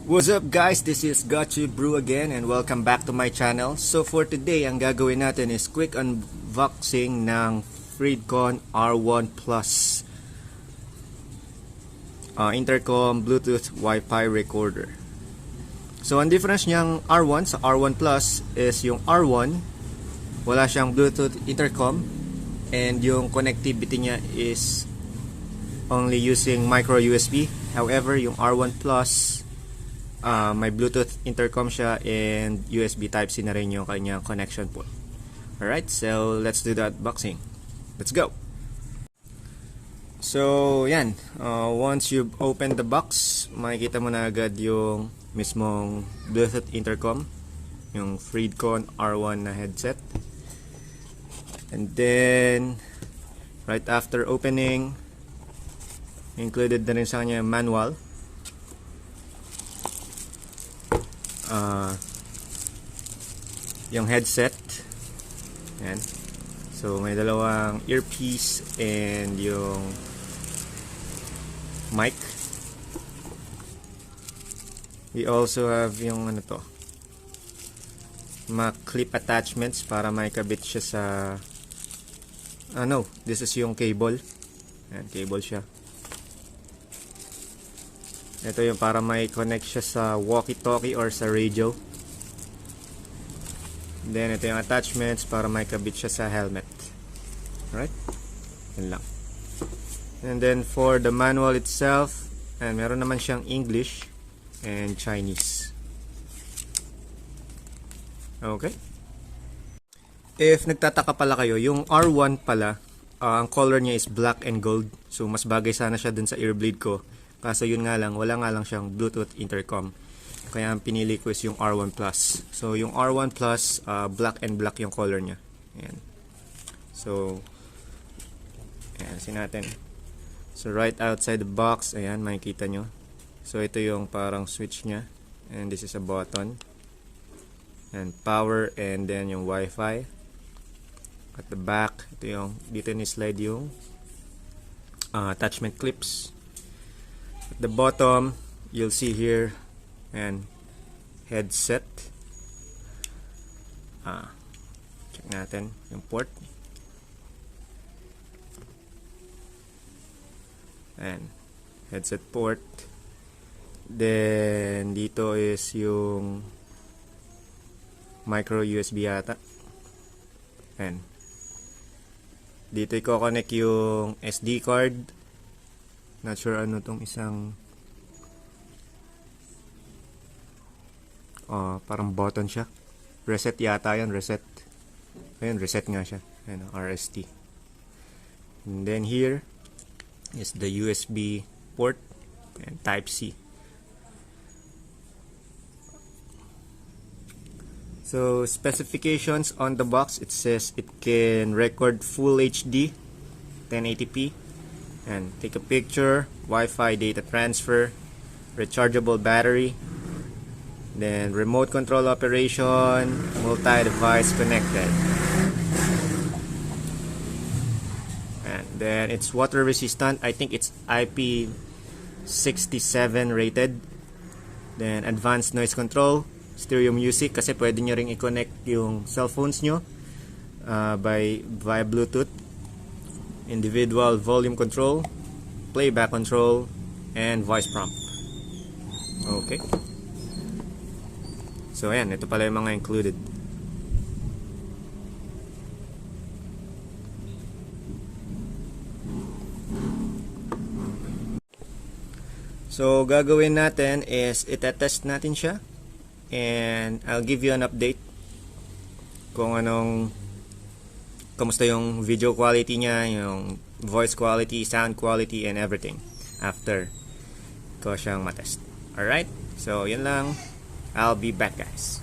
What's up guys, this is Gotcha Brew again and welcome back to my channel. So for today, ang gagawin natin is quick unboxing ng Freedconn R1 Plus Intercom Bluetooth Wi-Fi recorder. So ang difference niyang R1 sa R1 Plus is yung R1 wala siyang Bluetooth intercom and yung connectivity niya is only using micro USB. However, yung R1 Plus may Bluetooth intercom siya and USB Type-C na rin yung kanyang connection port. Alright, so let's do the unboxing. Let's go! So, yan. Once you've opened the box, makikita mo na agad yung mismong Bluetooth intercom, yung Freedconn R1 na headset. And then, right after opening, included na rin sa kanya manual. Yung headset, yan. So may dalawang earpiece and yung mic. We also have yung ano to, mga clip attachments para may kabit siya sa this is yung cable. Yan, cable siya. Ito yung para may connect siya sa walkie-talkie or sa radio. Then ito yung attachments para may kabit siya sa helmet. Alright? Yan lang. And then for the manual itself, meron naman siyang English and Chinese. Okay? If nagtataka pala kayo, yung R1 pala, ang color niya is black and gold. So mas bagay sana siya dun sa earblade ko. Kaso yun nga lang, wala nga lang siyang Bluetooth intercom. Kaya ang pinili ko is yung R1 Plus. So yung R1 Plus, black and black yung color niya. Ayan. So, ayan, sin natin. So right outside the box, ayan, makikita nyo. So ito yung parang switch niya. And this is a button. And power, and then yung Wi-Fi. At the back, ito yung, dito ni-slide yung attachment clips. At the bottom, you'll see here and headset. Check natin yung port. And headset port. Then dito is yung micro USB yata. And dito i-connect yung SD card. Not sure ano tong isang parang button siya. Reset yata yan, reset. Ayun, reset nga siya. Ayun, RST. And then here is the USB port and Type-C. So specifications on the box, it says it can record full HD 1080p and take a picture, Wi-Fi data transfer, rechargeable battery, then remote control operation, multi-device connected. And then it's water resistant. I think it's IP67 rated. Then advanced noise control, stereo music kasi pwede nyo ring i-connect yung cellphones nyo via Bluetooth. Individual volume control, playback control, and voice prompt. Okay. So ayan, ito pala yung mga included. So gagawin natin is itetest natin siya and I'll give you an update kung kamusta yung video quality niya, yung voice quality, sound quality, and everything after ko siyang matest. Alright? So, yun lang. I'll be back, guys.